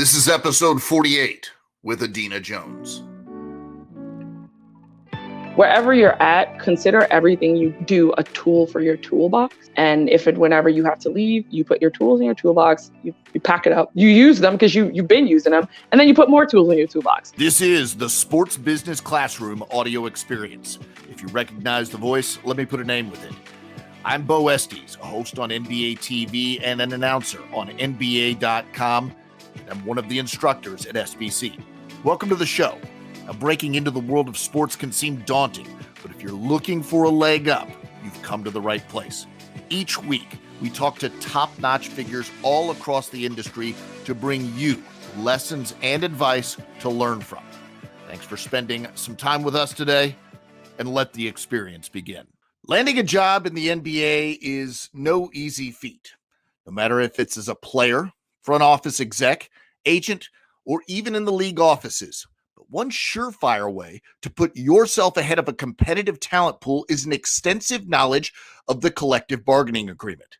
This is episode 48 with Adena Jones. Wherever you're at, consider everything you do a tool for your toolbox. And whenever you have to leave, you put your tools in your toolbox, you pack it up, you use them because you've been using them, and then you put more tools in your toolbox. This is the Sports Business Classroom audio experience. If you recognize the voice, let me put a name with it. I'm Bo Estes, a host on NBA TV and an announcer on NBA.com. I'm one of the instructors at SBC. Welcome to the show. Now, breaking into the world of sports can seem daunting, but if you're looking for a leg up, you've come to the right place. Each week, we talk to top-notch figures all across the industry to bring you lessons and advice to learn from. Thanks for spending some time with us today, and let the experience begin. Landing a job in the NBA is no easy feat, no matter if it's as a player, front office exec, agent, or even in the league offices. But one surefire way to put yourself ahead of a competitive talent pool is an extensive knowledge of the collective bargaining agreement.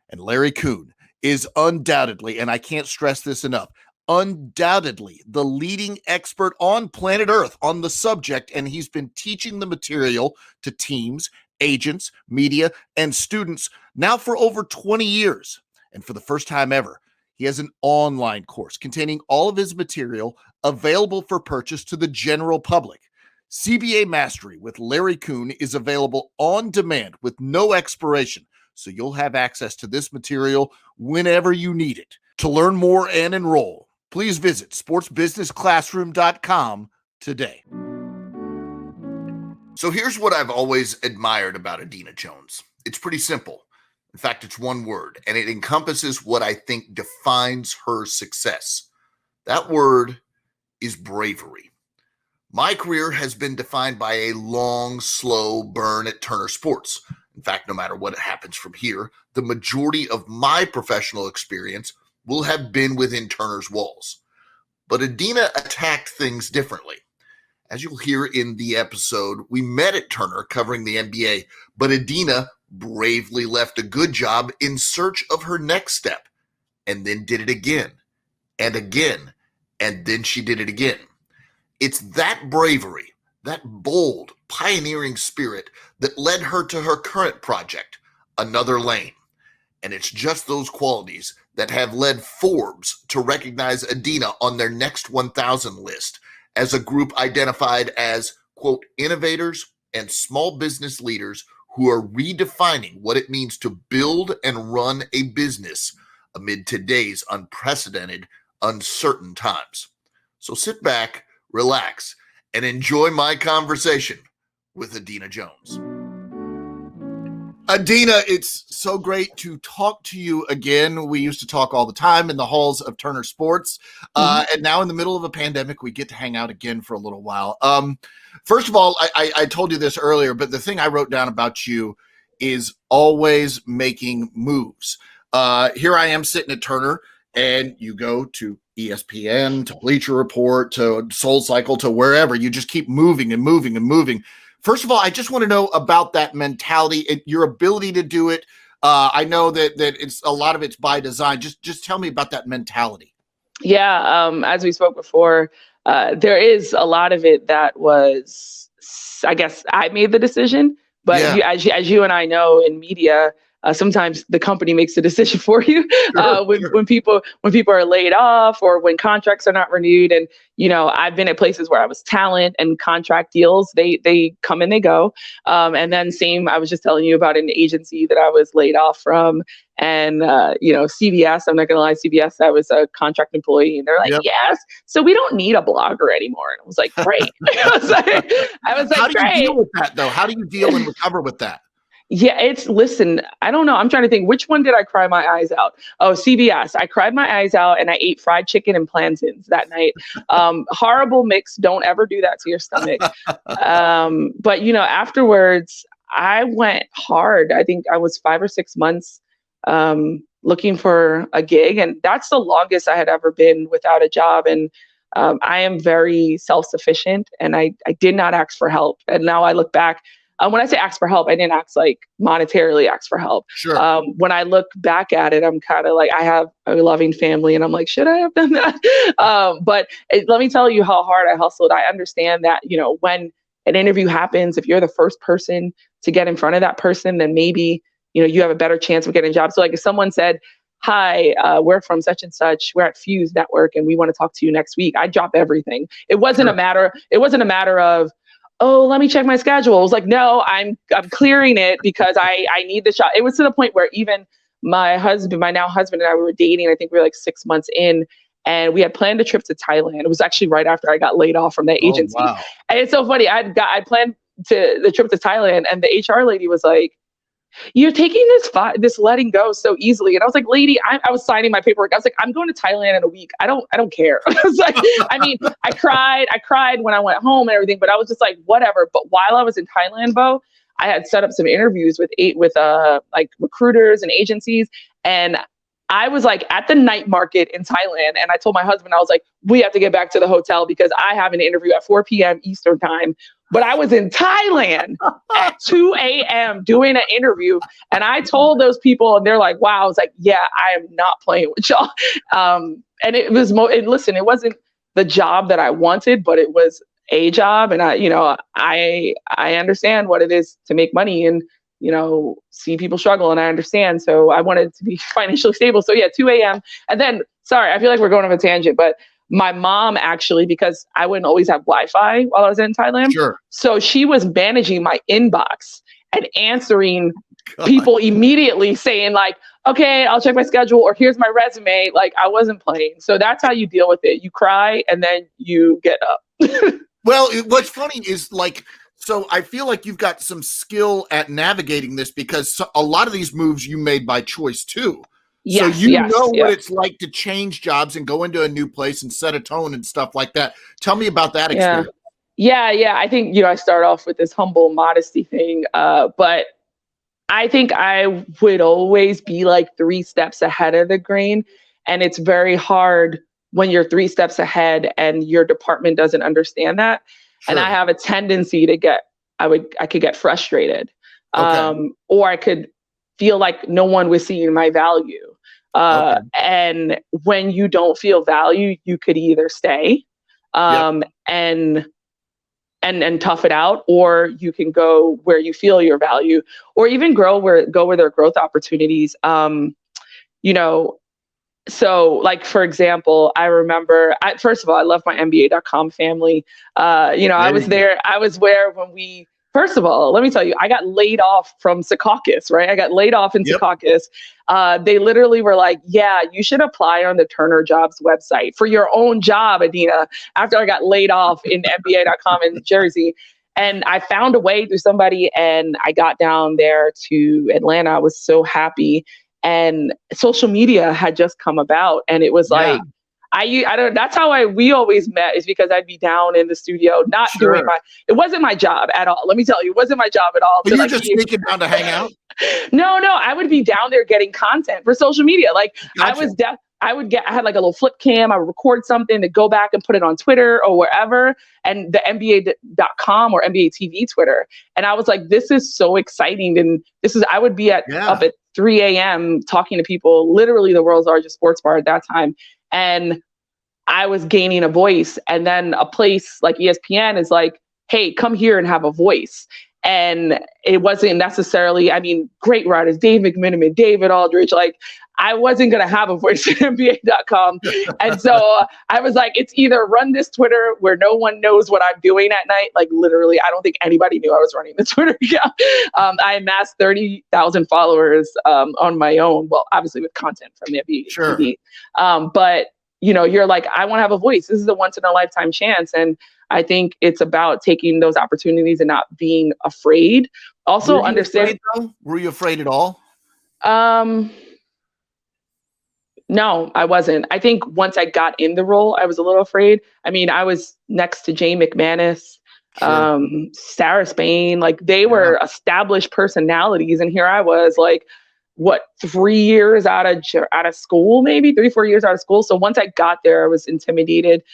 And Larry Kuhn is undoubtedly, and I can't stress this enough, undoubtedly the leading expert on planet Earth on the subject, and he's been teaching the material to teams, agents, media, and students now for over 20 years. And for the first time ever, he has an online course containing all of his material available for purchase to the general public. CBA Mastery with Larry Kuhn is available on demand with no expiration, so you'll have access to this material whenever you need it. To learn more and enroll, please visit sportsbusinessclassroom.com today. So here's what I've always admired about Adena Jones. It's pretty simple. In fact, it's one word, and it encompasses what I think defines her success. That word is bravery. My career has been defined by a long, slow burn at Turner Sports. In fact, no matter what happens from here, the majority of my professional experience will have been within Turner's walls. But Adena attacked things differently. As you'll hear in the episode, we met at Turner covering the NBA, but Adena bravely left a good job in search of her next step, and then did it again, and again, and then she did it again. It's that bravery, that bold, pioneering spirit that led her to her current project, Another Lane. And it's just those qualities that have led Forbes to recognize Adena on their next 1,000 list as a group identified as, quote, innovators and small business leaders who are redefining what it means to build and run a business amid today's unprecedented, uncertain times. So sit back, relax, and enjoy my conversation with Adena Jones. Adena, it's so great to talk to you again. We used to talk all the time in the halls of Turner Sports. And now in the middle of a pandemic, we get to hang out again for a little while. First of all, I told you this earlier, but the thing I wrote down about you is always making moves. Here I am sitting at Turner, and you go to ESPN, to Bleacher Report, to SoulCycle, to wherever. You just keep moving and moving and moving. First of all, I just want to know about that mentality and your ability to do it. I know that it's a lot of it's by design. Just tell me about that mentality. Yeah, as we spoke before, there is a lot of it that was, I guess, I made the decision. But Yeah. as you and I know in media, sometimes the company makes the decision for you when people are laid off or when contracts are not renewed. And I've been at places where I was talent and contract deals. They come and they go. And then same, I was just telling you about an agency that I was laid off from. And CBS, I'm not gonna lie, CBS, I was a contract employee, and they're like, Yep. yes, so we don't need a blogger anymore. And I was like, great. I was like, How do great. you deal with that, though? How do you deal and recover with that? Yeah, listen, I don't know. I'm trying to think, which one did I cry my eyes out? Oh, CBS. I cried my eyes out and I ate fried chicken and plantains that night. Horrible mix. Don't ever do that to your stomach. But afterwards, I went hard. I think I was 5 or 6 months looking for a gig. And that's the longest I had ever been without a job. And I am very self-sufficient, and I did not ask for help. And now I look back, When I say ask for help, I didn't ask like monetarily ask for help. Sure. When I look back at it, I'm kind of like, I have a loving family and I'm like, should I have done that? Let me tell you how hard I hustled. I understand that, when an interview happens, if you're the first person to get in front of that person, then maybe, you have a better chance of getting a job. So like if someone said, hi, we're from such and such, we're at Fuse Network and we want to talk to you next week, I drop everything. It wasn't a matter of, oh, let me check my schedule. It was like, no, I'm clearing it because I need the shot. It was to the point where even my now husband and I, we were dating. I think we were like 6 months in, and we had planned a trip to Thailand. It was actually right after I got laid off from that agency. Oh, wow. And it's so funny. I planned the trip to Thailand, and the HR lady was like, you're taking this letting go so easily. And I was like, lady, I was signing my paperwork. I was like, I'm going to Thailand in a week. I don't care. I was like, I cried when I went home and everything, but I was just like, whatever. But while I was in Thailand, Bo, I had set up some interviews with like recruiters and agencies. And I was like at the night market in Thailand. And I told my husband, I was like, we have to get back to the hotel because I have an interview at 4 p.m. Eastern time. But I was in Thailand at 2 a.m. doing an interview. And I told those people, and they're like, wow. I was like, yeah, I am not playing with y'all. And it was, listen, it wasn't the job that I wanted, but it was a job. And I understand what it is to make money and, see people struggle. And I understand. So I wanted to be financially stable. So yeah, 2 a.m. And then, sorry, I feel like we're going off a tangent, but my mom actually, because I wouldn't always have Wi-Fi while I was in Thailand. Sure. So she was managing my inbox and answering people immediately saying like, okay, I'll check my schedule or here's my resume. Like I wasn't playing. So that's how you deal with it. You cry and then you get up. Well, what's funny is like, so I feel like you've got some skill at navigating this because a lot of these moves you made by choice too. Yes, so you know what it's like to change jobs and go into a new place and set a tone and stuff like that. Tell me about that experience. Yeah. I think, I start off with this humble modesty thing, but I think I would always be like 3 steps ahead of the grain. And it's very hard when you're 3 steps ahead and your department doesn't understand that. Sure. And I have a tendency to I could get frustrated, or I could feel like no one was seeing my value. And when you don't feel value, you could either stay and tough it out, or you can go where you feel your value, or even go where there are growth opportunities. So like, for example, I remember, first of all, I love my NBA.com family. I was where when first of all, let me tell you, I got laid off from Secaucus, right? I got laid off in Secaucus. They literally were like, yeah, you should apply on the Turner Jobs website for your own job, Adena, after I got laid off in NBA.com in Jersey. And I found a way through somebody and I got down there to Atlanta. I was so happy. And social media had just come about. And it was like, that's how we always met, is because I'd be down in the studio, not doing it wasn't my job at all. Let me tell you, it wasn't my job at all. But you're just sneaking down to hang out? No, I would be down there getting content for social media. Like gotcha. I had like a little flip cam. I would record something to go back and put it on Twitter or wherever, and the NBA.com or NBA TV Twitter. And I was like, this is so exciting. And I would be up at 3 a.m. talking to people, literally the world's largest sports bar at that time. And I was gaining a voice. And then a place like ESPN is like, hey, come here and have a voice. And it wasn't necessarily, great writers, Dave McMenamin, David Aldridge, like I wasn't going to have a voice at NBA.com. And so I was like, it's either run this Twitter where no one knows what I'm doing at night. Like literally, I don't think anybody knew I was running the Twitter account. I amassed 30,000 followers on my own. Well, obviously with content from the NBA TV. But you're like, I want to have a voice. This is a once in a lifetime chance. And I think it's about taking those opportunities and not being afraid. Also understand. Were you afraid at all? No, I wasn't. I think once I got in the role, I was a little afraid. I was next to Jay McManus, Sarah Spain, like they were established personalities. And here I was like, 3 years out of school, maybe 3-4 years out of school. So once I got there, I was intimidated.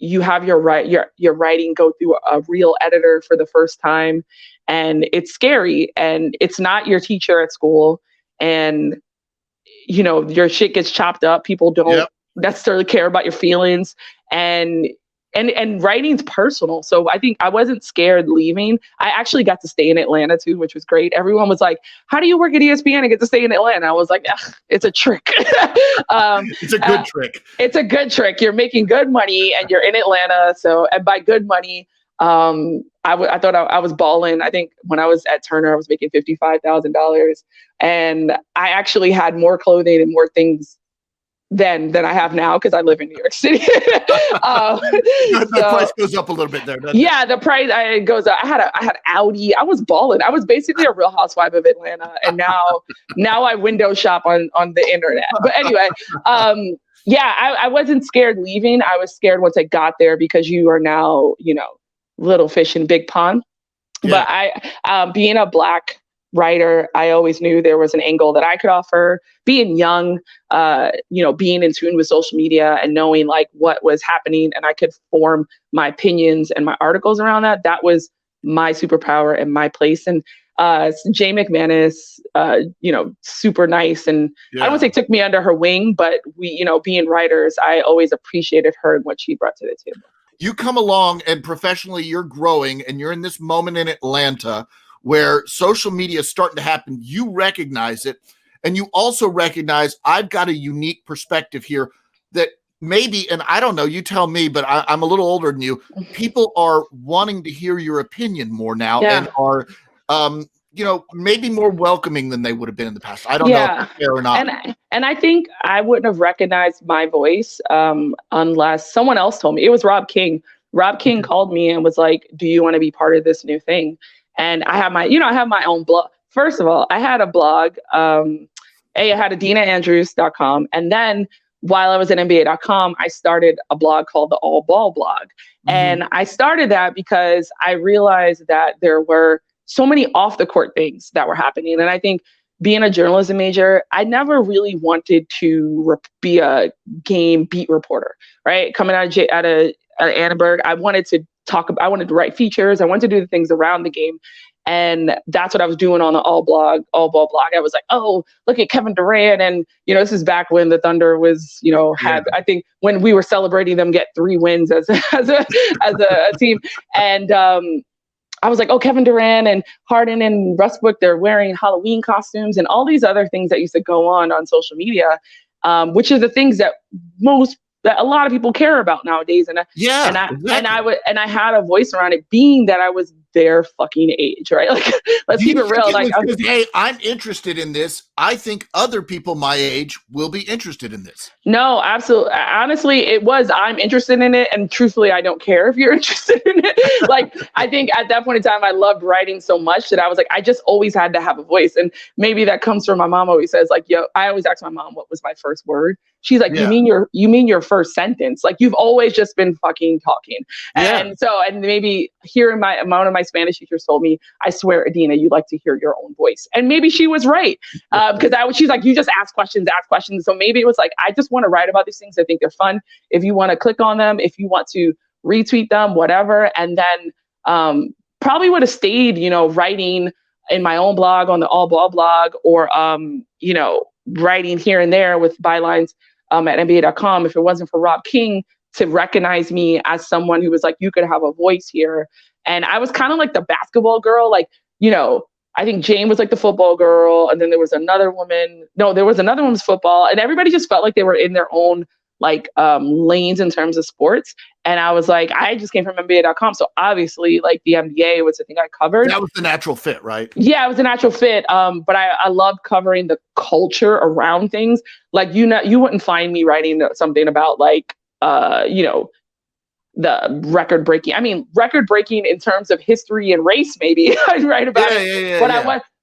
you have your writing go through a real editor for the first time, and it's scary, and it's not your teacher at school, and your shit gets chopped up. People don't Yep. necessarily care about your feelings, and writing's personal. So I think I wasn't scared leaving. I actually got to stay in Atlanta too, which was great. Everyone was like, "How do you work at ESPN and get to stay in Atlanta?" I was like, "It's a trick." It's a good trick. It's a good trick. You're making good money and you're in Atlanta. So, and by good money, I thought I was balling. I think when I was at Turner, I was making $55,000, and I actually had more clothing and more things than I have now because I live in New York City. The price goes up a little bit there. Yeah, the price goes up. I had Audi. I was balling. I was basically a Real Housewife of Atlanta, and now I window shop on the internet. But anyway, yeah, I wasn't scared leaving. I was scared once I got there because you are now little fish in big pond. Yeah. But I being a Black writer, I always knew there was an angle that I could offer. Being young, being in tune with social media and knowing like what was happening, and I could form my opinions and my articles around that. That was my superpower and my place. And Jay McManus, super nice, and I don't say took me under her wing, but we, being writers, I always appreciated her and what she brought to the table. You come along and professionally you're growing, and you're in this moment in Atlanta where social media is starting to happen. You recognize it, and you also recognize I've got a unique perspective here that maybe, and I don't know, you tell me, but I'm a little older than you. People are wanting to hear your opinion more now, and are, maybe more welcoming than they would have been in the past. I don't know if that's fair or not. And I think I wouldn't have recognized my voice unless someone else told me. It was Rob King. Rob King called me and was like, "Do you want to be part of this new thing?" And I have I have my own blog. First of all, I had a blog. I had adenaandrews.com. And then while I was at NBA.com, I started a blog called the All Ball blog. And I started that because I realized that there were so many off the court things that were happening. And I think being a journalism major, I never really wanted to be a game beat reporter, right? Coming out of Annenberg, I wanted to write features. I wanted to do the things around the game. And that's what I was doing on the All Ball blog. I was like, "Oh, look at Kevin Durant." And, this is back when the Thunder was, I think when we were celebrating them get 3 wins as a team. And, I was like, "Oh, Kevin Durant and Harden and Westbrook, they're wearing Halloween costumes," and all these other things that used to go on social media, which are the things that a lot of people care about nowadays. And I had a voice around it, being that I was their fucking age, right? Like, let's keep it real. Hey, I'm interested in this. I think other people my age will be interested in this. No, absolutely. Honestly, I'm interested in it. And truthfully, I don't care if you're interested in it. Like, I think at that point in time, I loved writing so much that I was like, I just always had to have a voice. And maybe that comes from my mom always says, like, I always ask my mom, what was my first word? She's like, you mean your first sentence? Like, you've always just been fucking talking. And and maybe hearing one of my Spanish teachers told me, "I swear, Adena, you like to hear your own voice." And maybe she was right. Because she's like, "You just ask questions. So maybe it was like, I just want to write about these things. I think they're fun. If you want to click on them, if you want to retweet them, whatever." And then probably would have stayed, writing in my own blog on the All Ball blog, or, writing here and there with bylines at NBA.com if it wasn't for Rob King to recognize me as someone who was like, "You could have a voice here." And I was kind of like the basketball girl. Like, I think Jane was like the football girl. And then there was another woman. No, there was another woman's football. And everybody just felt like they were in their own lanes in terms of sports. And I was like, I just came from NBA.com. So obviously, like, the NBA was the thing I covered. That was the natural fit, right? Yeah, it was a natural fit. But I love covering the culture around things. Like, you wouldn't find me writing something about the record breaking in terms of history and race. Maybe I'd write about it.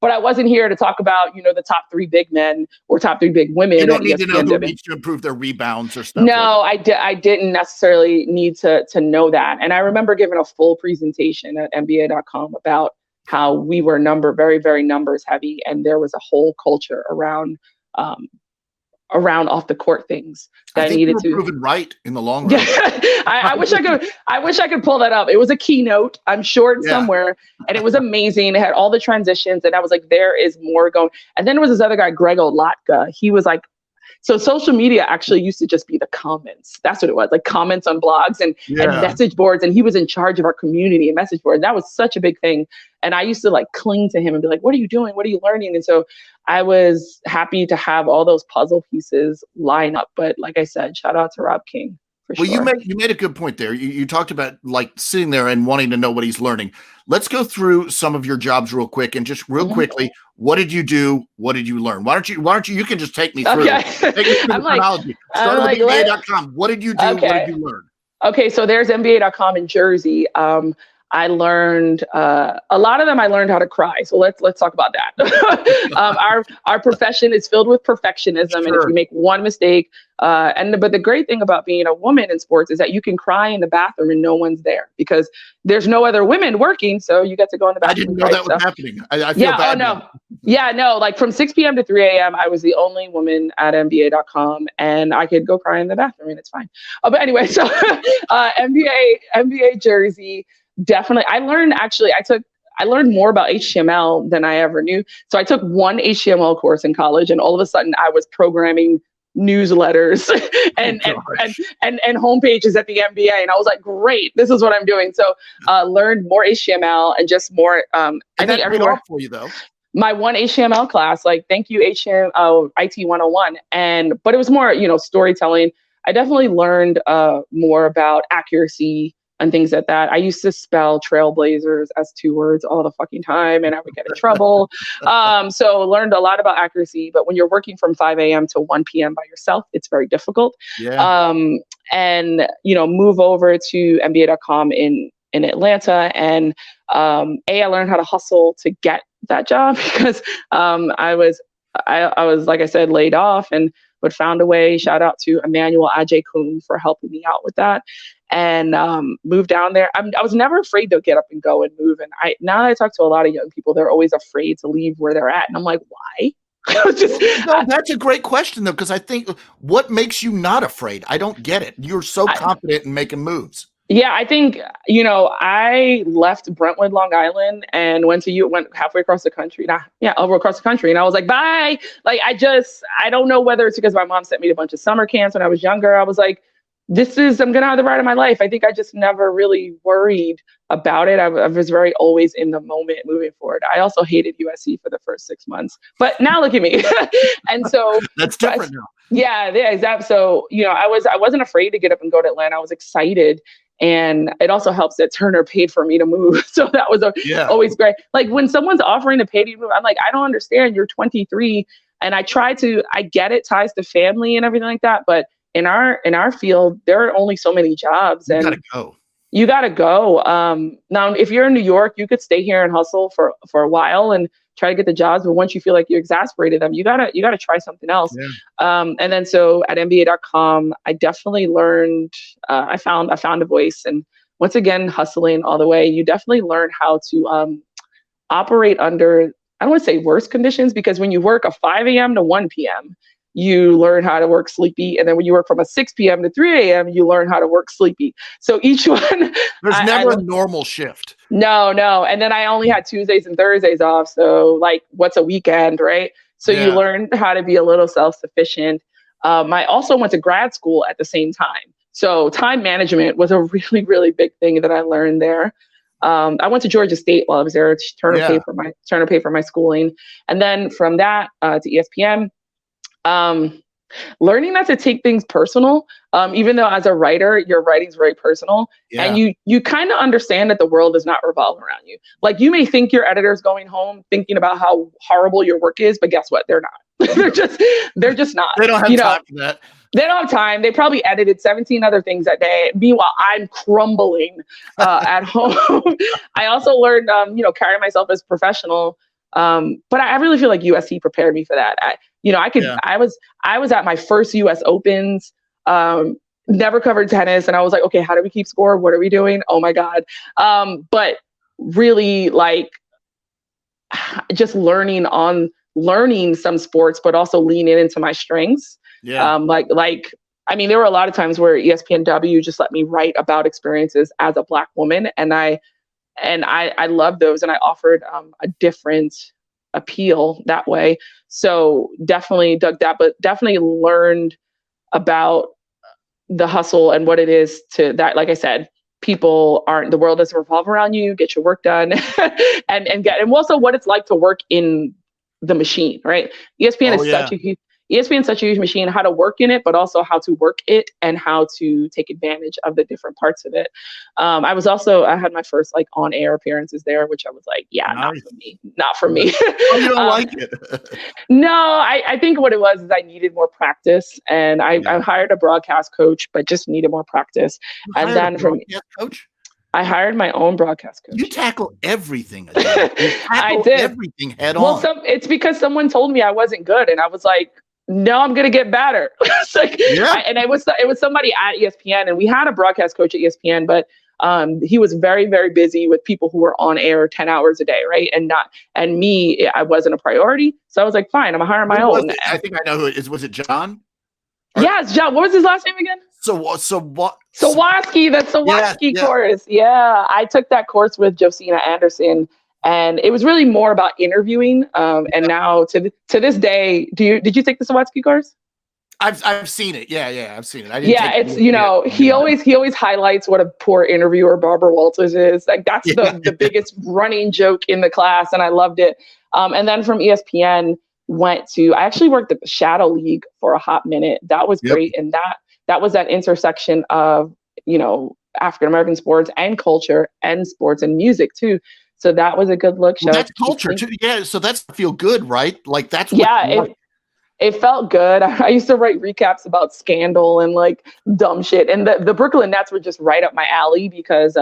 But I wasn't here to talk about, the top 3 big men or top 3 big women. You don't need to know who needs to improve their rebounds or stuff. No, I didn't necessarily need to know that. And I remember giving a full presentation at NBA.com about how we were very, very numbers heavy. And there was a whole culture around around off the court things that I think needed you were to. proven right in the long run. I wish I could pull that up. It was a keynote. I'm sure it's somewhere, and it was amazing. It had all the transitions, and I was like, there is more going. And then there was this other guy, Greg Olatka. He was like, so social media actually used to just be the comments. That's what it was, like comments on blogs and message boards. And he was in charge of our community and message board. That was such a big thing. And I used to like cling to him and be like, what are you doing? What are you learning? And so I was happy to have all those puzzle pieces line up. But like I said, shout out to Rob King. Well, you made a good point there. You talked about like sitting there and wanting to know what he's learning. Let's go through some of your jobs real quick and just real quickly. What did you do? What did you learn? Why don't you can just take me through. Take me through the chronology. Start with NBA.com. What did you do? What did you learn? Okay, so there's NBA.com in Jersey. I learned a lot of them. I learned how to cry. So let's talk about that. Our profession is filled with perfectionism, and if you make one mistake, but the great thing about being a woman in sports is that you can cry in the bathroom and no one's there because there's no other women working. So you get to go in the bathroom. I didn't know that was happening. I feel bad. No. Like from 6 p.m. to 3 a.m., I was the only woman at NBA.com, and I could go cry in the bathroom, and it's fine. But anyway, so NBA Jersey. Definitely. I learned more about HTML than I ever knew. So I took one HTML course in college, and all of a sudden I was programming newsletters and homepages at the NBA. And I was like, great, this is what I'm doing. So learned more HTML and just more. I think everywhere for you though. My one HTML class, like thank you HTML IT 101, but it was more storytelling. I definitely learned more about accuracy and things like that. I used to spell trailblazers as 2 words all the fucking time, and I would get in trouble. So learned a lot about accuracy, but when you're working from 5 a.m. to 1 p.m. by yourself, it's very difficult. And move over to NBA.com in Atlanta, and I learned how to hustle to get that job because I was, like I said, laid off, but found a way. Shout out to Emmanuel Ajay-Kun for helping me out with that. And moved down there. I was never afraid to get up and go and move. And now that I talk to a lot of young people, they're always afraid to leave where they're at. And I'm like, why? That's a great question, though, because I think what makes you not afraid? I don't get it. You're so confident in making moves. Yeah, I think, I left Brentwood, Long Island, and went halfway across the country. Over across the country. And I was like, bye. Like, I don't know whether it's because my mom sent me to a bunch of summer camps when I was younger. I was like, I'm going to have the ride of my life. I think I just never really worried about it. I was very always in the moment moving forward. I also hated USC for the first 6 months, but now look at me. And so that's different now. Yeah, exactly. So, I wasn't afraid to get up and go to Atlanta. I was excited. And it also helps that Turner paid for me to move. So that was always great. Like when someone's offering to pay to move, I'm like, I don't understand. You're 23. And I get it, ties to family and everything like that. But in our field, there are only so many jobs. And you gotta go. Now, if you're in New York, you could stay here and hustle for a while and try to get the jobs. But once you feel like you exasperated them, you gotta try something else. And then so at NBA.com, I definitely learned. I found a voice, and once again, hustling all the way. You definitely learn how to operate under, I don't want to say worse conditions, because when you work a 5 a.m. to 1 p.m., you learn how to work sleepy. And then when you work from a 6 p.m. to 3 a.m., you learn how to work sleepy. So each one. There's never a normal shift. No. And then I only had Tuesdays and Thursdays off. So like, what's a weekend, right? So you learn how to be a little self-sufficient. I also went to grad school at the same time. So time management was a really, really big thing that I learned there. I went to Georgia State while I was there. Turner paid for my schooling. And then from that to ESPN, learning not to take things personal, even though as a writer, your writing's very personal, and you kind of understand that the world does not revolve around you. Like you may think your editor's going home thinking about how horrible your work is, but guess what? They're not. they're just not. They don't have time for that. They don't have time. They probably edited 17 other things that day. Meanwhile, I'm crumbling at home. I also learned, carry myself as professional. But I really feel like USC prepared me for that. I was at my first US Opens, never covered tennis. And I was like, okay, how do we keep score? What are we doing? Oh my God. But really like just learning some sports, but also leaning into my strengths. Yeah. I mean, there were a lot of times where ESPNW just let me write about experiences as a Black woman, and I loved those, and I offered a different appeal that way. So definitely dug that, but definitely learned about the hustle and what it is to that. Like I said, the world doesn't revolve around you. Get your work done, and also what it's like to work in the machine, right? ESPN Oh is yeah. ESPN is such a huge machine, how to work in it, but also how to work it and how to take advantage of the different parts of it. I had my first like on air appearances there, which I was like, yeah, not Nice. for me, not for me. Oh, you don't like it? No, I think what it was is I needed more practice, and Yeah. I hired a broadcast coach, but just needed more practice. You And hired a then broadcast coach? I hired my own broadcast coach. You tackle everything, Adena. You I tackle did. everything head Well, on. it's because someone told me I wasn't good, and I was like, no, I'm gonna get better. It's like, Yeah. and it was somebody at ESPN, and we had a broadcast coach at ESPN, but he was very, very busy with people who were on air 10 hours a day, right? And me, I wasn't a priority. So I was like, fine, I'm gonna hire my Who was own. it? I think I know who it is. Was it John? Yes, John. What was his last name again? So what? Sawatsky, the Sawatsky Yeah. course. Yeah, I took that course with Josina Anderson, and it was really more about interviewing. And now to this day, did you take the Sawatsky course? I've seen it. Yeah, I've seen it. I didn't Yeah, take it's it. he always highlights what a poor interviewer Barbara Walters is. Like that's the biggest running joke in the class, and I loved it. And then from ESPN I actually worked at the Shadow League for a hot minute. That was great, and that was that intersection of African American sports and culture and sports and music too. So that was a good look. Well, that's culture too. Yeah, so that's feel good, right? Like that's what it felt good. I used to write recaps about scandal and like dumb shit. And the Brooklyn Nets were just right up my alley because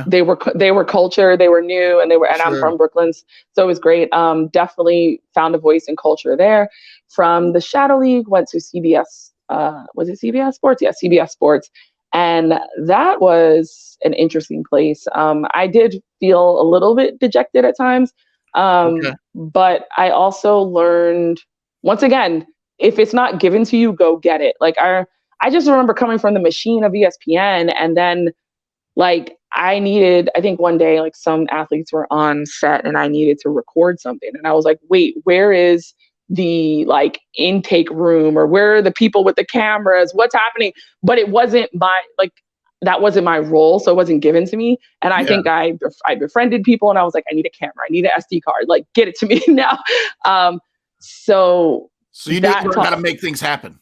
they were culture, they were new, and I'm from Brooklyn, so it was great. Definitely found a voice in culture there. From the Shadow League, went to CBS. Was it CBS Sports? Yeah, CBS Sports, and that was an interesting place. I did feel a little bit dejected at times, but I also learned. Once again, if it's not given to you, go get it. Like I just remember coming from the machine of ESPN, and then like I think one day like some athletes were on set and I needed to record something, and I was like, wait, where is the like intake room, or where are the people with the cameras? What's happening? But it wasn't that wasn't my role, so it wasn't given to me. And I think I befriended people, and I was like, I need a camera, I need an SD card, like get it to me now. So you need to learn how to make things happen.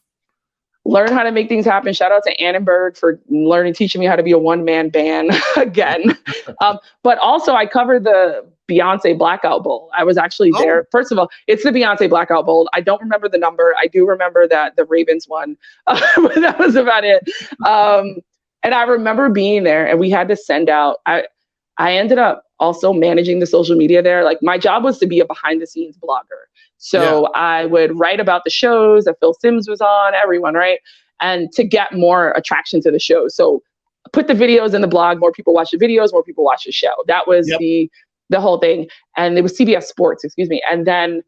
Learn how to make things happen. Shout out to Annenberg for teaching me how to be a one-man band again. But also I covered the Beyonce Blackout Bowl. I was actually there. First of all, it's the Beyonce Blackout Bowl. I don't remember the number. I do remember that the Ravens won. But that was about it. And I remember being there, and we had to send out, I ended up also managing the social media there. Like my job was to be a behind the scenes blogger. So I would write about the shows that Phil Simms was on, everyone, right? And to get more attraction to the show. So put the videos in the blog, more people watch the videos, more people watch the show. That was the whole thing. And it was CBS Sports, excuse me. And then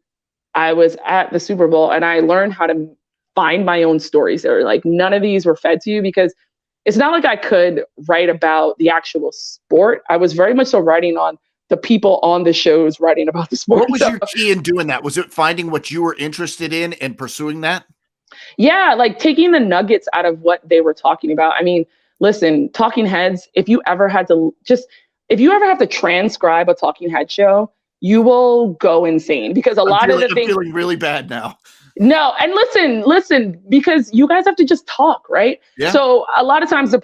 I was at the Super Bowl, and I learned how to find my own stories there. Like none of these were fed to you, because it's not like I could write about the actual sport. I was very much so writing on the people on the shows, writing about the sport. What was your key in doing that? Was it finding what you were interested in and pursuing that? Yeah, like taking the nuggets out of what they were talking about. I mean, listen, talking heads, if you ever have to transcribe a talking head show, you will go insane, because a lot of the things. I'm feeling really bad now. No, and listen, because you guys have to just talk, right? Yeah. So a lot of times I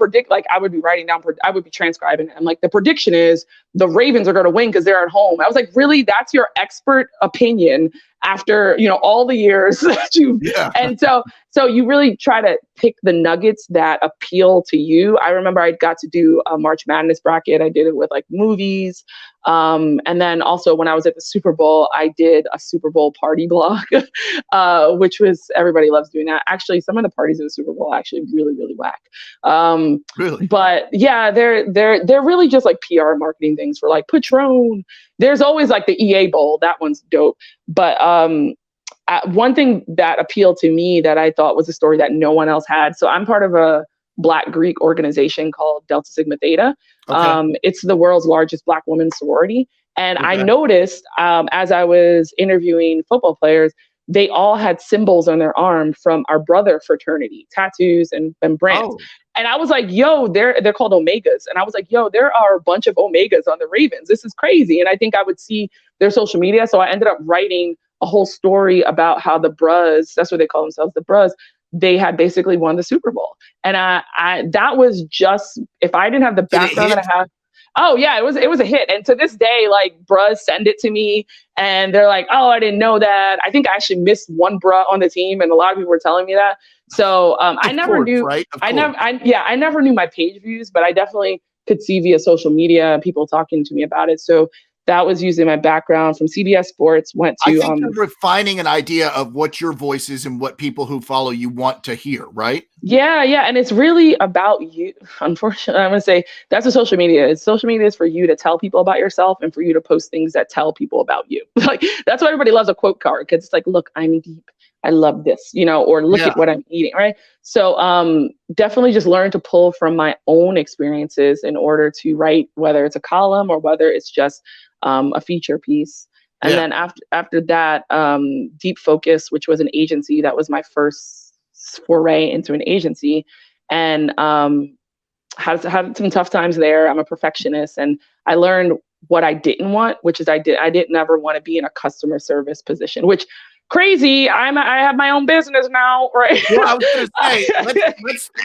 would be transcribing, and like the prediction is the Ravens are going to win because they're at home. I was like, really? That's your expert opinion after, all the years that and so you really try to pick the nuggets that appeal to you. I remember I got to do a March Madness bracket. I did it with like movies. And then also when I was at the Super Bowl, I did a Super Bowl party blog, which was, everybody loves doing that. Actually, some of the parties at the Super Bowl are actually really, really whack. Really? But yeah, they're really just like PR marketing things for like Patron. There's always like the EA Bowl. That one's dope. But one thing that appealed to me that I thought was a story that no one else had. So I'm part of a Black Greek organization called Delta Sigma Theta. Okay. It's the world's largest Black women's sorority. And I Okay. noticed as I was interviewing football players, they all had symbols on their arm from our brother fraternity, tattoos and brands. Oh, And I was like, yo, they're called Omegas. And I was like, yo, there are a bunch of Omegas on the Ravens. This is crazy. And I think I would see their social media. So I ended up writing a whole story about how the Bros, that's what they call themselves, the Bros, they had basically won the Super Bowl. And I that was just, if I didn't have the did it background hit? that I have, oh yeah, it was a hit. And to this day, like Bros send it to me and they're like, oh, I didn't know that. I think I actually missed one bruh on the team, and a lot of people were telling me that. So I never Course, knew, right? Of I course. never, I never knew my page views, but I definitely could see via social media people talking to me about it. So that was using my background from CBS Sports, went I to think you're refining an idea of what your voice is and what people who follow you want to hear, right? yeah, and it's really about you. Unfortunately, I'm gonna say that's what social media is. Social media is for you to tell people about yourself and for you to post things that tell people about you. Like that's why everybody loves a quote card, because it's like, look, I'm deep. I love this, or look Yeah. at what I'm eating, right? So definitely just learn to pull from my own experiences in order to write, whether it's a column or whether it's just a feature piece. And Yeah. then after that, Deep Focus, which was an agency, that was my first foray into an agency, and had some tough times there. I'm a perfectionist, and I learned what I didn't want, which is I didn't ever want to be in a customer service position, which crazy. I have my own business now, right? Well, I was going to say,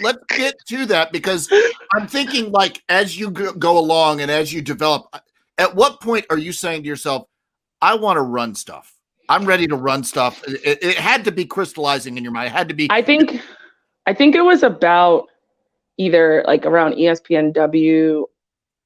let's get to that, because I'm thinking, like, as you go along and as you develop, at what point are you saying to yourself, I want to run stuff? I'm ready to run stuff. It had to be crystallizing in your mind. It had to be. I think it was about either like around ESPNW,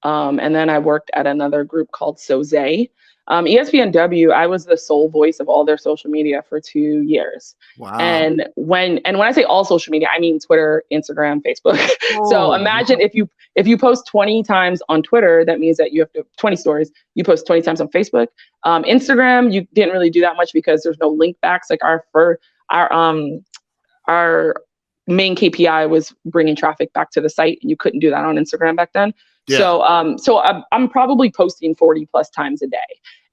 and then I worked at another group called Soze. ESPNW, I was the sole voice of all their social media for 2 years. Wow. And when I say all social media, I mean Twitter, Instagram, Facebook. So Oh, imagine wow. if you post 20 times on Twitter, that means that you have to 20 stories. You post 20 times on Facebook. Instagram, you didn't really do that much because there's no link backs. Like our main KPI was bringing traffic back to the site, and you couldn't do that on Instagram back then. Yeah. So I'm probably posting 40 plus times a day.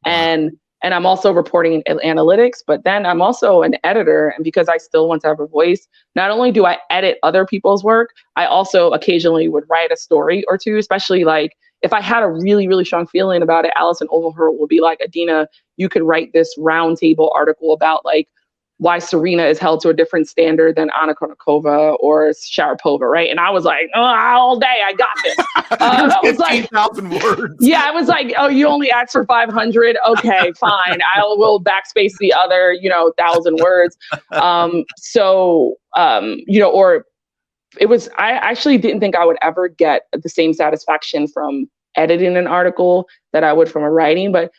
Wow. And I'm also reporting in analytics, but then I'm also an editor. And because I still want to have a voice, not only do I edit other people's work, I also occasionally would write a story or two, especially like if I had a really, really strong feeling about it. Allison Overhurt will be like, Adena, you could write this roundtable article about like why Serena is held to a different standard than Anna Kournikova or Sharapova, right? And I was like, oh, all day, I got this. I was like, 15,000 words. yeah, I was like, oh, you only asked for 500? Okay, fine. I will backspace the other, 1,000 words. Or it was, I actually didn't think I would ever get the same satisfaction from editing an article that I would from a writing, but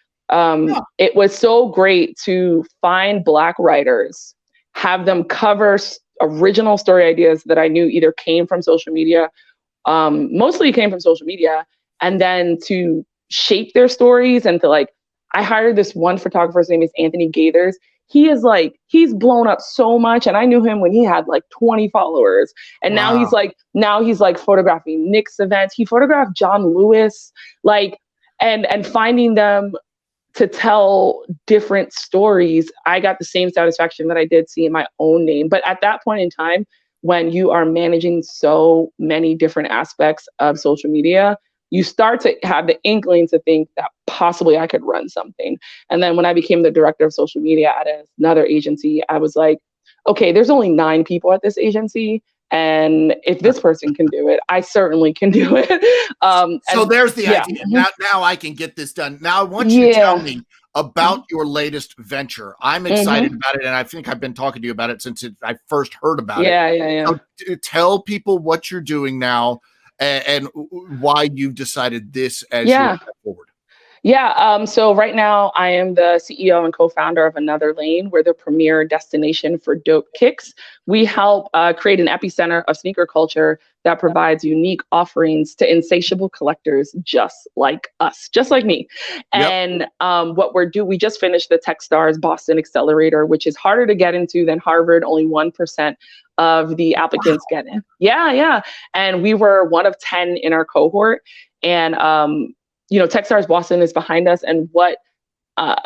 it was so great to find Black writers, have them cover original story ideas that I knew either came from social media, mostly came from social media, and then to shape their stories and to like, I hired this one photographer, his name is Anthony Gaithers. He's blown up so much. And I knew him when he had like 20 followers. And Wow. now he's like photographing Knicks events. He photographed John Lewis, like, and finding them to tell different stories. I got the same satisfaction that I did seeing my own name. But at that point in time, when you are managing so many different aspects of social media, you start to have the inkling to think that possibly I could run something. And then when I became the director of social media at another agency, I was like, okay, there's only 9 people at this agency. And if this person can do it, I certainly can do it. So there's the idea. Now I can get this done. Now I want you to tell me about your latest venture. I'm excited about it, and I think I've been talking to you about it since I first heard about it. Yeah. So tell people what you're doing now and why you've decided this as your path forward. Yeah. So right now I am the CEO and co-founder of Another Lane. We're the premier destination for dope kicks. We help create an epicenter of sneaker culture that provides unique offerings to insatiable collectors just like us, just like me. Yep. And we just finished the Techstars Boston Accelerator, which is harder to get into than Harvard. Only 1% of the applicants get in. Yeah. And we were one of 10 in our cohort. And, Techstars Boston is behind us. And what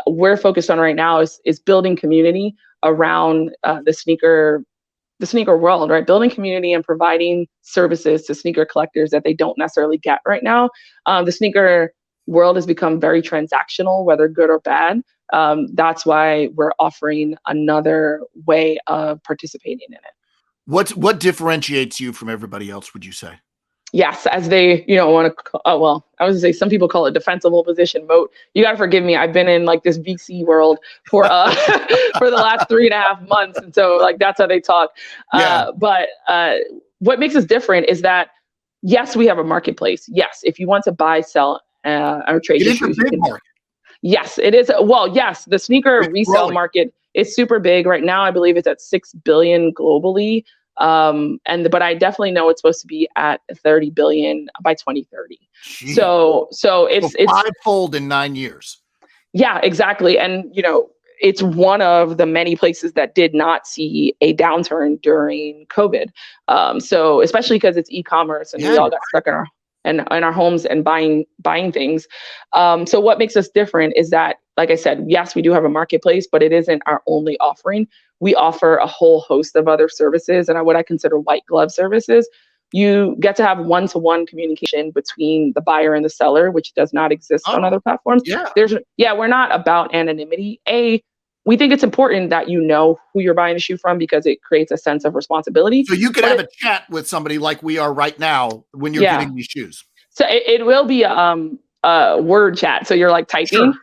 we're focused on right now is building community around the sneaker world, right? Building community and providing services to sneaker collectors that they don't necessarily get right now. The sneaker world has become very transactional, whether good or bad. That's why we're offering another way of participating in it. What differentiates you from everybody else, would you say? Yes, as they, want to, I was gonna say some people call it defensible position moat. You gotta forgive me. I've been in like this VC world for for the last 3.5 months, and so like that's how they talk. Yeah. But what makes us different is that yes, we have a marketplace. Yes, if you want to buy, sell, or trade your shoes, a big market. Yes, it is. Well, yes, the sneaker resale market is super big right now. I believe it's at $6 billion globally. But I definitely know it's supposed to be at 30 billion by 2030. Jeez. So it's fivefold in 9 years. Yeah, exactly. And it's one of the many places that did not see a downturn during COVID. So especially because it's e-commerce and we all got stuck in our homes and buying things. So what makes us different is that, like I said, yes, we do have a marketplace, but it isn't our only offering. We offer a whole host of other services and what I consider white glove services. You get to have one-to-one communication between the buyer and the seller, which does not exist on other platforms. Yeah. We're not about anonymity. We think it's important that you know who you're buying the shoe from because it creates a sense of responsibility. So you could have a chat with somebody like we are right now when you're getting these shoes. So it will be word chat. So you're like typing. Sure.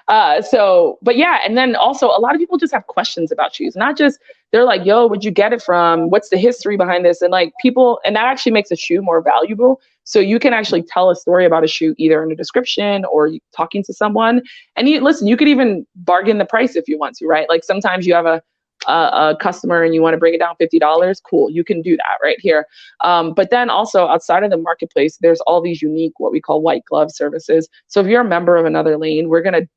And then also a lot of people just have questions about shoes, not just they're like, yo, where'd you get it from? What's the history behind this? And like and that actually makes a shoe more valuable. So you can actually tell a story about a shoe either in a description or talking to someone. And you could even bargain the price if you want to, right? Like sometimes you have a customer and you want to bring it down $50, cool, you can do that right here. But then also outside of the marketplace, there's all these unique, what we call white glove services. So if you're a member of another lane, we're going to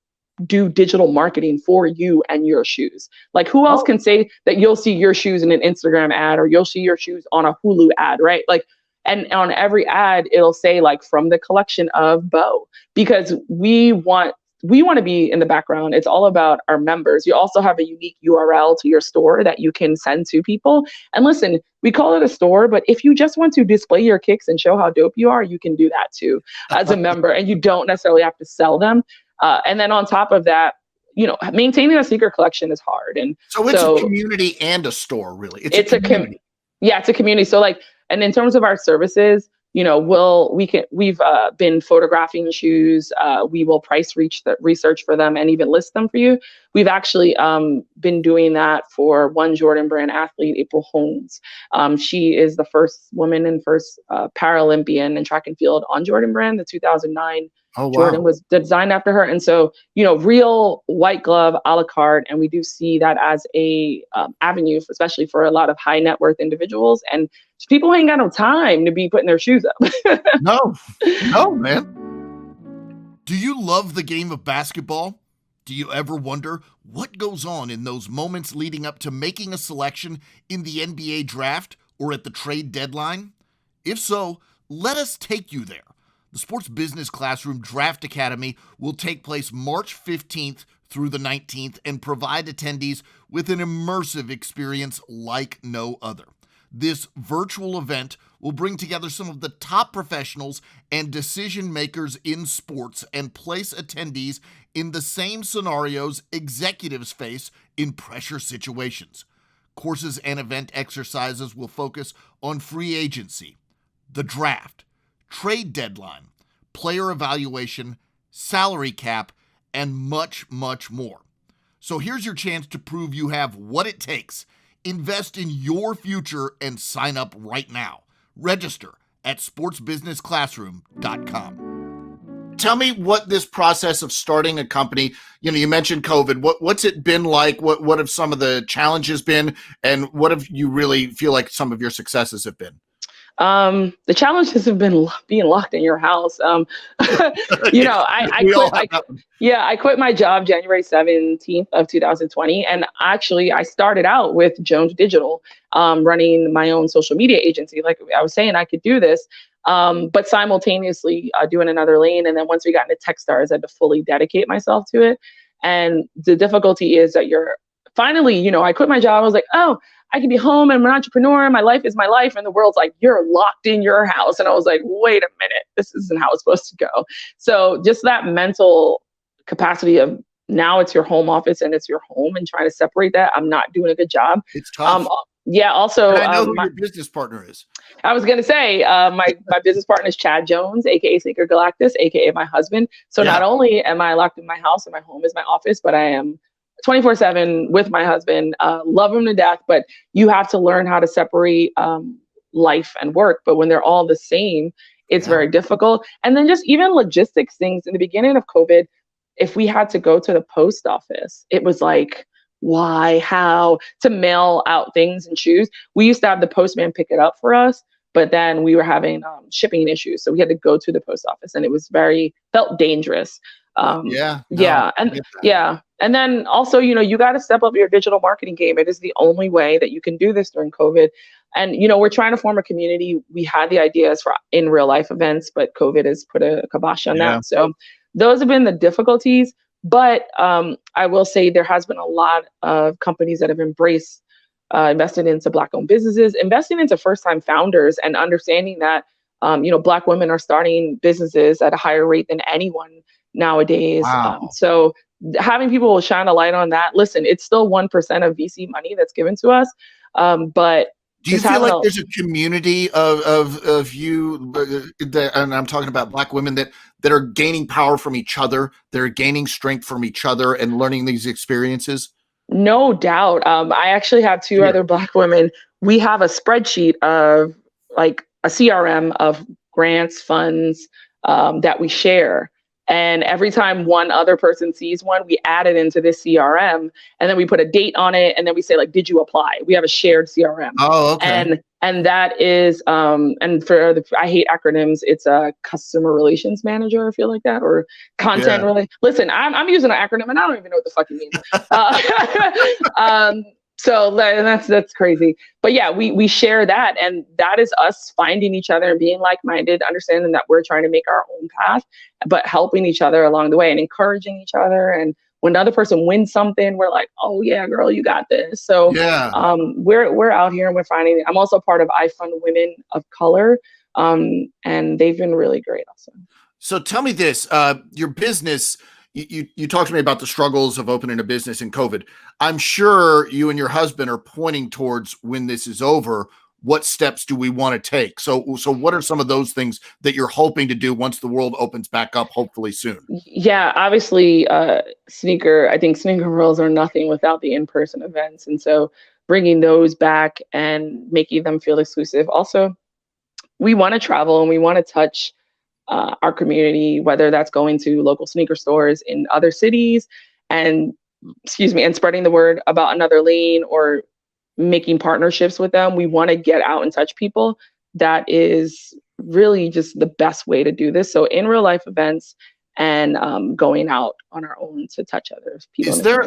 do digital marketing for you and your shoes. Like who else can say that you'll see your shoes in an Instagram ad or you'll see your shoes on a Hulu ad, right? Like, and on every ad, it'll say like from the collection of Bo, because we want to be in the background. It's all about our members. You also have a unique URL to your store that you can send to people. And listen, we call it a store, but if you just want to display your kicks and show how dope you are, you can do that too as a member, and you don't necessarily have to sell them. And then on top of that, maintaining a sneaker collection is hard. And so it's a community and a store, really. It's a community. It's a community. So and in terms of our services, we've been photographing shoes. We will price research for them and even list them for you. We've actually been doing that for one Jordan Brand athlete, April Holmes. She is the first woman and first Paralympian in track and field on Jordan Brand. The 2009 Jordan was designed after her. And so, real white glove a la carte. And we do see that as a avenue, especially for a lot of high net worth individuals. And people ain't got no time to be putting their shoes up. No, man. Do you love the game of basketball? Do you ever wonder what goes on in those moments leading up to making a selection in the NBA draft or at the trade deadline? If so, let us take you there. The Sports Business Classroom Draft Academy will take place March 15th through the 19th and provide attendees with an immersive experience like no other. This virtual event will bring together some of the top professionals and decision makers in sports and place attendees in the same scenarios executives face in pressure situations. Courses and event exercises will focus on free agency, the draft, trade deadline, player evaluation, salary cap, and much, much more. So here's your chance to prove you have what it takes. Invest in your future and sign up right now. Register at sportsbusinessclassroom.com. Tell me what this process of starting a company, you mentioned COVID. What's it been like? What have some of the challenges been? And what have you really feel like some of your successes have been? The challenges have been being locked in your house. I We all quit. have that one. I quit my job January 17th of 2020. And actually I started out with Jones Digital, running my own social media agency. Like I was saying, I could do this, but simultaneously doing another lane. And then once we got into Techstars, I had to fully dedicate myself to it. And the difficulty is that you're finally, I quit my job. I was like, oh, I can be home and I'm an entrepreneur. My life is my life. And the world's like, you're locked in your house. And I was like, wait a minute, this isn't how it's supposed to go. So just that mental capacity of now it's your home office and it's your home, and trying to separate that, I'm not doing a good job. It's tough. Yeah. Also, and I know who your business partner is. I was gonna say my business partner is Chad Jones, aka Sneaker Galactus, aka my husband. So not only am I locked in my house and my home is my office, but I am 24/7 with my husband. Love him to death, but you have to learn how to separate life and work. But when they're all the same, it's very difficult. And then just even logistics things. In the beginning of COVID, if we had to go to the post office, it was like, why, how to mail out things and shoes. We used to have the postman pick it up for us, but then we were having shipping issues. So we had to go to the post office, and it was felt dangerous. And then also, you got to step up your digital marketing game. It is the only way that you can do this during COVID. And, we're trying to form a community. We had the ideas for in real life events, but COVID has put a kibosh on that. So those have been the difficulties. But I will say there has been a lot of companies that have embraced invested into Black-owned businesses, investing into first-time founders, and understanding that, Black women are starting businesses at a higher rate than anyone nowadays. Wow. So having people shine a light on that. Listen, it's still 1% of VC money that's given to us, but do you feel like there's a community of you, and I'm talking about Black women that are gaining power from each other, they're gaining strength from each other and learning these experiences? No doubt. I actually have two other Black women. We have a spreadsheet of like a CRM of grants, funds that we share. And every time one other person sees one, we add it into this CRM, and then we put a date on it, and then we say, like, did you apply? We have a shared CRM. Oh, okay. And that is, and I hate acronyms. It's a customer relations manager, I feel like that, or content. Listen, I'm using an acronym and I don't even know what the fuck it means. So that's crazy. But yeah, we share that, and that is us finding each other and being like-minded, understanding that we're trying to make our own path, but helping each other along the way and encouraging each other. And when the other person wins something, we're like, oh yeah, girl, you got this. So we're out here and we're finding it. I'm also part of I Fund Women of Color, and they've been really great also. So tell me this, your business, you talked to me about the struggles of opening a business in COVID. I'm sure you and your husband are pointing towards, when this is over, what steps do we want to take? So what are some of those things that you're hoping to do once the world opens back up, hopefully soon? Yeah, obviously, I think sneaker worlds are nothing without the in-person events. And so bringing those back and making them feel exclusive. Also, we want to travel and we want to touch our community, whether that's going to local sneaker stores in other cities and spreading the word about another lane or making partnerships with them. We want to get out and touch people. That is really just the best way to do this. So in real life events and going out on our own to touch other people. Is there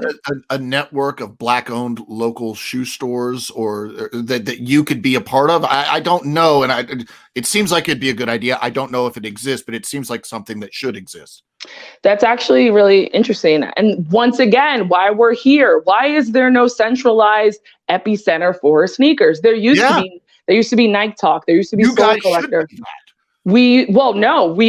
a network of Black-owned local shoe stores or that you could be a part of? I don't know. And it seems like it'd be a good idea. I don't know if it exists, but it seems like something that should exist. That's actually really interesting. And once again, why we're here. Why is there no centralized epicenter for sneakers? There used to be Nike Talk. There used to be Soul Collector. We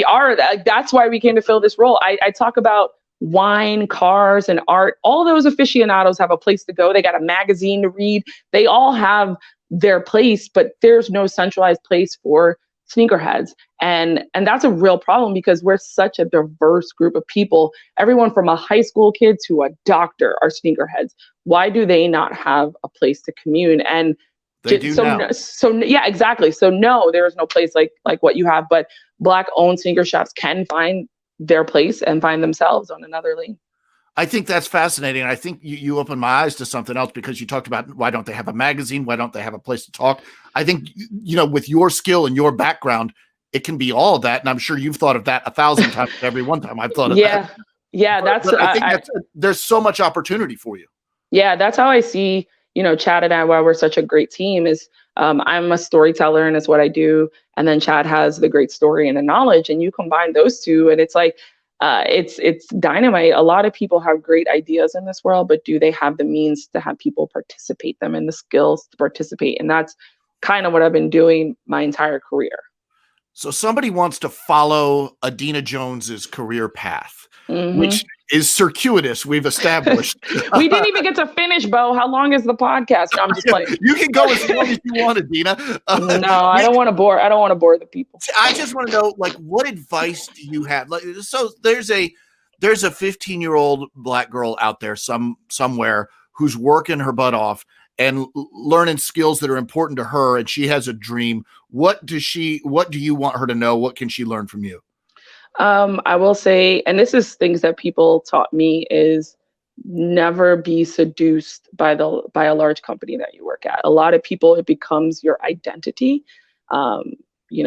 are. That's why we came to fill this role. I talk about wine, cars, and art. All those aficionados have a place to go. They got a magazine to read. They all have their place, but there's no centralized place for sneakerheads. And that's a real problem because we're such a diverse group of people. Everyone from a high school kid to a doctor are sneakerheads. Why do they not have a place to commune? And they do now. So yeah, exactly. So no, there is no place like what you have, but Black-owned sneaker shops can find their place and find themselves on another lane. I think that's fascinating. And I think you opened my eyes to something else, because you talked about why don't they have a magazine? Why don't they have a place to talk? I think, with your skill and your background, it can be all of that. And I'm sure you've thought of that 1,000 times. Every one time I've thought of that. Yeah. But I think there's so much opportunity for you. Yeah, that's how I see, Chad and I, why we're such a great team is I'm a storyteller and it's what I do. And then Chad has the great story and the knowledge, and you combine those two and it's like, it's dynamite. A lot of people have great ideas in this world, but do they have the means to have people participate them and the skills to participate? And that's kind of what I've been doing my entire career. So somebody wants to follow Adena Jones's career path, which is circuitous, we've established. We didn't even get to finish, Bo. How long is the podcast? No, I'm just playing. You can go as long as you want, Adena. No, I don't want to bore. I don't want to bore the people. I just want to know, what advice do you have? So there's a 15-year-old Black girl out there somewhere who's working her butt off and learning skills that are important to her, and she has a dream. What do you want her to know? What can she learn from you? I will say, and this is things that people taught me, is never be seduced by a large company that you work at. A lot of people, it becomes your identity.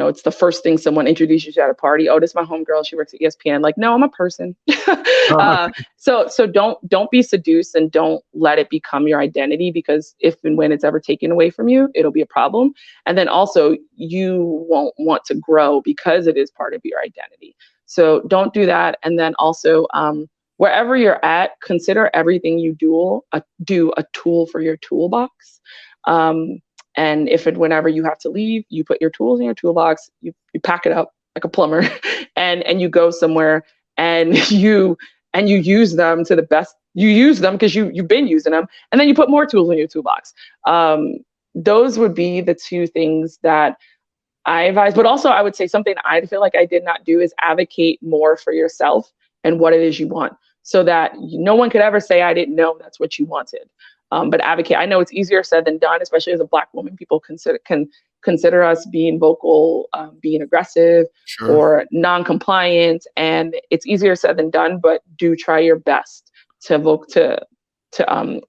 It's the first thing someone introduces you at a party. Oh, this is my homegirl. She works at ESPN. Like, no, I'm a person. So don't be seduced and don't let it become your identity, because if and when it's ever taken away from you, it'll be a problem. And then also you won't want to grow because it is part of your identity. So don't do that. And then also, wherever you're at, consider everything you do a tool for your toolbox. And if and whenever you have to leave, you put your tools in your toolbox, you pack it up like a plumber, and you go somewhere and you use them to the best. You use them because you've been using them, and then you put more tools in your toolbox. Those would be the two things that I advise. But also, I would say something I feel like I did not do is advocate more for yourself and what it is you want, so that no one could ever say I didn't know that's what you wanted. But advocate. I know it's easier said than done, especially as a Black woman. People consider us being vocal, being aggressive, sure, or non-compliant, and it's easier said than done. But do try your best to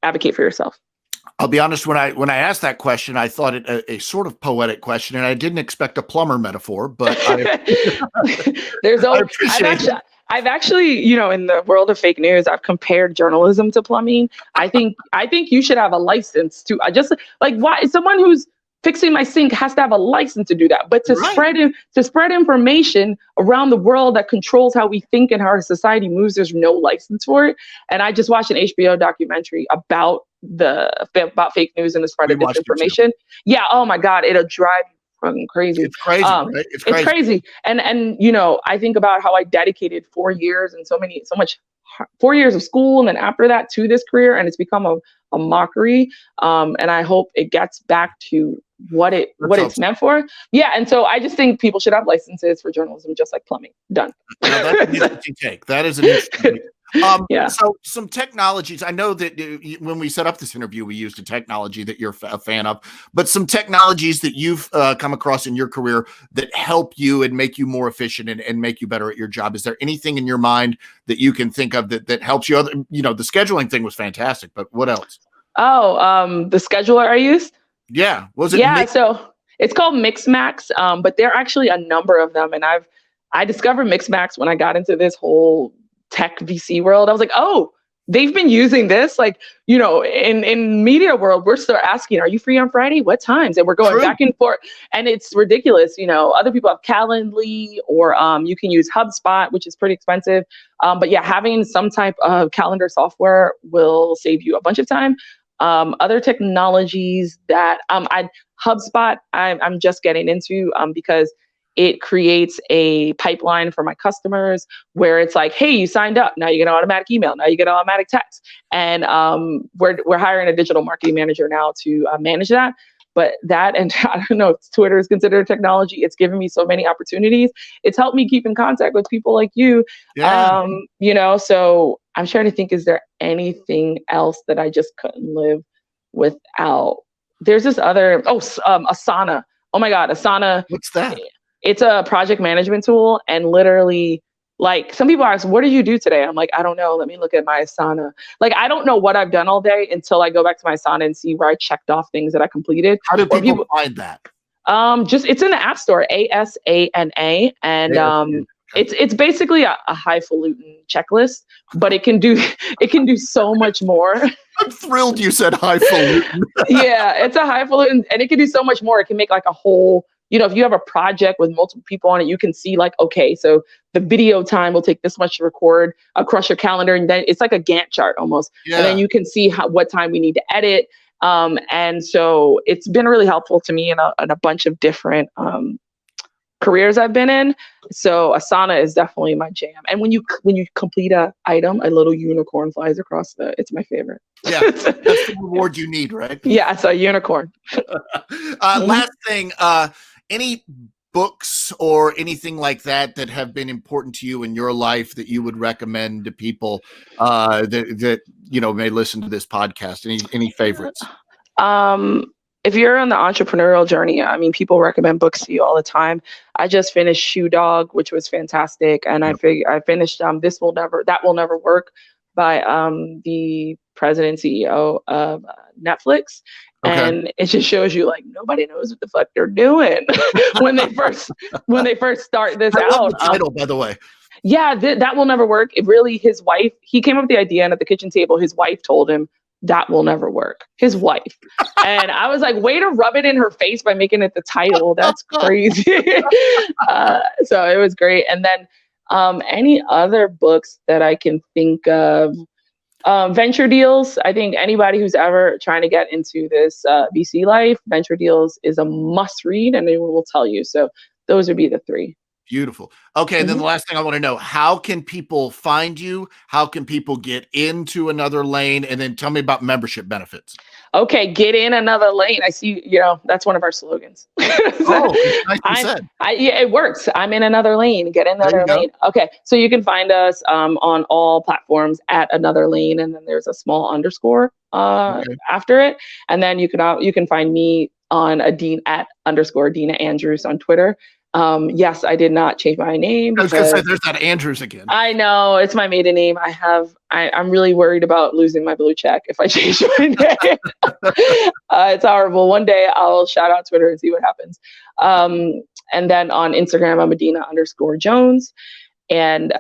advocate for yourself. I'll be honest. When I asked that question, I thought it a sort of poetic question, and I didn't expect a plumber metaphor. But there's always. I've actually, in the world of fake news, I've compared journalism to plumbing. I think you should have a license to. I just like, why someone who's fixing my sink has to have a license to do that. But to spread information around the world that controls how we think and how our society moves, there's no license for it. And I just watched an HBO documentary about fake news and the spread of disinformation. Yeah. Oh my God, it'll drive you fucking crazy. It's crazy, right? It's crazy. And I think about how I dedicated 4 years and 4 years of school, and then after that to this career, and it's become a mockery. And I hope it gets back to what it's meant for. Yeah. And so I just think people should have licenses for journalism, just like plumbing. Done. Now, that's an interesting take. That is an interesting take. Yeah. So some technologies, I know that when we set up this interview, we used a technology that you're a fan of, but some technologies that you've come across in your career that help you and make you more efficient and make you better at your job. Is there anything in your mind that you can think of that helps you? The scheduling thing was fantastic, but what else? The scheduler I used? Yeah. Was it? Yeah. So it's called Mixmax, but there are actually a number of them. And I discovered Mixmax when I got into this whole tech VC world. I was like, oh, they've been using this. Like, in media world, we're still asking, are you free on Friday? What times? And we're going back and forth. And it's ridiculous. Other people have Calendly, or you can use HubSpot, which is pretty expensive. But yeah, having some type of calendar software will save you a bunch of time. Other technologies that HubSpot, I'm just getting into because it creates a pipeline for my customers where it's like, hey, you signed up. Now you get an automatic email. Now you get an automatic text. And we're hiring a digital marketing manager now to manage that. But that, and I don't know if Twitter is considered technology. It's given me so many opportunities. It's helped me keep in contact with people like you. Yeah. So I'm trying to think, is there anything else that I just couldn't live without? There's this other, Asana. Oh my God, Asana. What's that? It's a project management tool, and literally Like some people ask, what did you do today? I'm like, I don't know. Let me look at my Asana. Like, I don't know what I've done all day until I go back to my Asana and see where I checked off things that I completed. How do Or people find that? Just it's in the App Store, ASANA, and ASANA. it's basically a highfalutin checklist, but it can do so much more. I'm thrilled you said highfalutin. Yeah, it's a highfalutin, and it can do so much more. It can make like a whole, if you have a project with multiple people on it, you can see like, okay, so the video time will take this much to record across your calendar, and then it's like a Gantt chart almost. Yeah. And then you can see what time we need to edit. And so it's been really helpful to me in a bunch of different careers I've been in. So Asana is definitely my jam. And when you complete a item, a little unicorn flies across it's my favorite. Yeah, that's the reward you need, right? Yeah, it's a unicorn. Last thing, any books or anything like that have been important to you in your life that you would recommend to people that may listen to this podcast? Any favorites? If you're on the entrepreneurial journey, I mean, people recommend books to you all the time. I just finished Shoe Dog, which was fantastic, and I finished That Will Never Work by the president and CEO of Netflix. Okay. And it just shows you like nobody knows what the fuck they're doing when they first start this out. Love the title, by the way. Yeah, That Will Never Work. It really, his wife, he came up with the idea, and at the kitchen table, his wife told him, that will never work. His wife. And I was like, way to rub it in her face by making it the title. That's crazy. So it was great. And then any other books that I can think of, Venture Deals. I think anybody who's ever trying to get into this VC life, Venture Deals is a must read, and they will tell you. So those would be the three. Beautiful. Okay. And then the last thing I want to know, how can people find you? How can people get into Another Lane? And then tell me about membership benefits. Okay. Get in another lane. I see, that's one of our slogans. Nice you said. Yeah, it works. I'm in another lane. Get in another lane. Okay. So you can find us on all platforms at Another Lane. And then there's a small underscore after it. And then you can find me on Adena at _Adena Andrews on Twitter. Yes, I did not change my name. I was going to say, there's that Andrews again. I know, it's my maiden name. I'm really worried about losing my blue check if I change my name. It's horrible. One day I'll shout out Twitter and see what happens. And then on Instagram, I'm Adena _Jones. And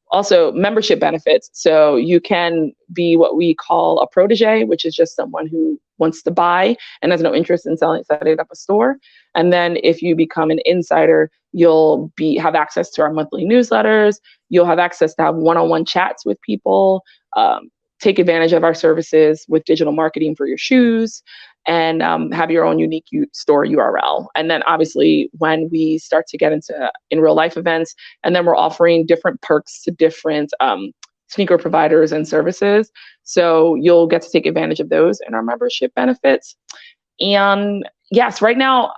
also membership benefits. So you can be what we call a protege, which is just someone who wants to buy and has no interest in setting up a store. And then if you become an insider, you'll have access to our monthly newsletters. You'll have access to have one-on-one chats with people, take advantage of our services with digital marketing for your shoes, and have your own unique store URL. And then obviously when we start to get into in real life events, and then we're offering different perks to different sneaker providers and services. So you'll get to take advantage of those in our membership benefits. And yes, right now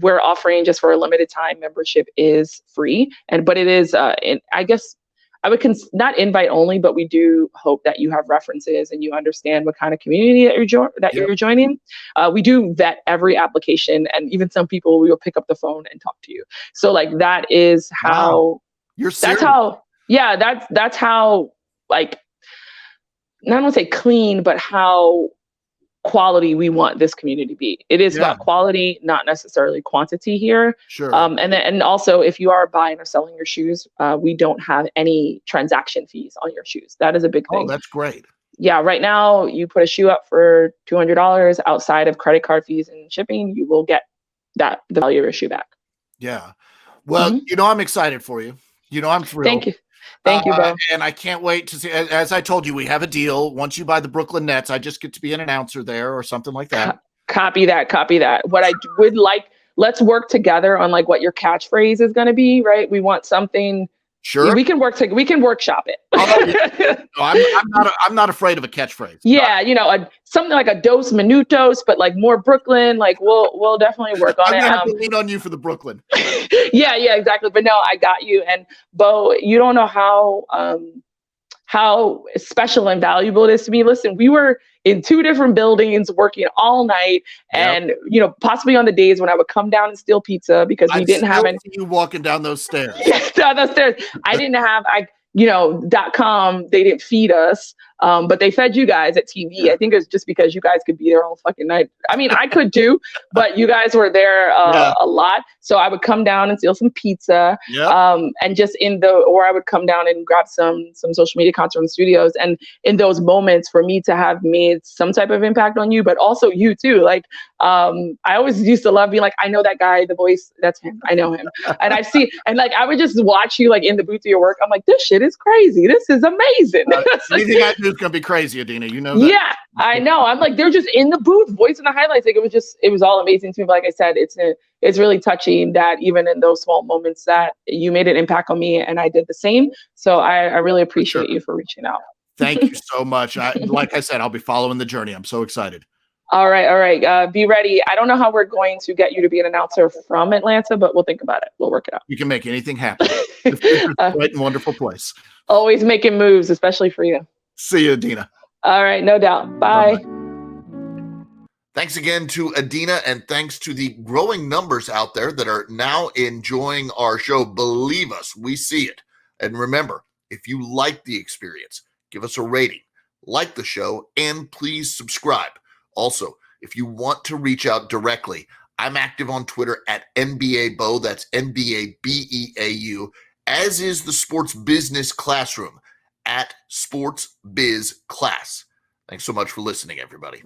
we're offering, just for a limited time, membership is free. But it is, I guess, I would not invite only, but we do hope that you have references and you understand what kind of community that you're joining. We do vet every application, and even some people, we will pick up the phone and talk to you. So like that is how. Wow. You're serious? That's how, like, not want to say clean, but how quality we want this community to be. It is about quality, not necessarily quantity here. Sure. And also, if you are buying or selling your shoes, we don't have any transaction fees on your shoes. That is a big thing. Oh, that's great. Yeah. Right now, you put a shoe up for $200 outside of credit card fees and shipping, you will get the value of your shoe back. Yeah. Well, I'm excited for you. I'm thrilled. Thank you. Thank you, bro. And I can't wait to see, as I told you, we have a deal. Once you buy the Brooklyn Nets, I just get to be an announcer there or something like that. Copy that. What I would like, let's work together on like what your catchphrase is going to be, right? We want something. Sure. We can workshop it. No, I'm not afraid of a catchphrase. Yeah. Something like a dos minutos, but like more Brooklyn, like we'll definitely work on I'm it. gonna have to lean on you for the Brooklyn. Yeah, exactly. But no, I got you. And Bo, you don't know how special and valuable it is to me. Listen, we were in 2 different buildings, working all night, and possibly on the days when I would come down and steal pizza because we didn't have any. See you walking down those stairs. Yes, down those stairs. I didn't have .com. They didn't feed us, but they fed you guys at TV. I think it's just because you guys could be there all fucking night. I mean, I could too, but you guys were there a lot. So I would come down and steal some pizza, and just or I would come down and grab some social media content from the studios. And in those moments, for me to have made some type of impact on you, but also you too. Like, I always used to love being like, I know that guy, the voice, that's him. I know him. And I would just watch you like in the booth of your work. I'm like, this shit is crazy. This is amazing. Anything I do is gonna be crazy, Adena. You know that. Yeah, I know. I'm like, they're just in the booth, voicing the highlights. Like it was all amazing to me. But like I said, it's really touching that even in those small moments that you made an impact on me, and I did the same. So I really appreciate you for reaching out. Thank you so much. Like I said, I'll be following the journey. I'm so excited. All right. Be ready. I don't know how we're going to get you to be an announcer from Atlanta, but we'll think about it. We'll work it out. You can make anything happen. It's a great and wonderful place. Always making moves, especially for you. See you, Adena. All right, no doubt. Bye. Bye-bye. Thanks again to Adena, and thanks to the growing numbers out there that are now enjoying our show. Believe us, we see it. And remember, if you like the experience, give us a rating, like the show, and please subscribe. Also, if you want to reach out directly, I'm active on Twitter at NBABeau. That's NBABEAU, as is the Sports Business Classroom at Sports Biz Class. Thanks so much for listening, everybody.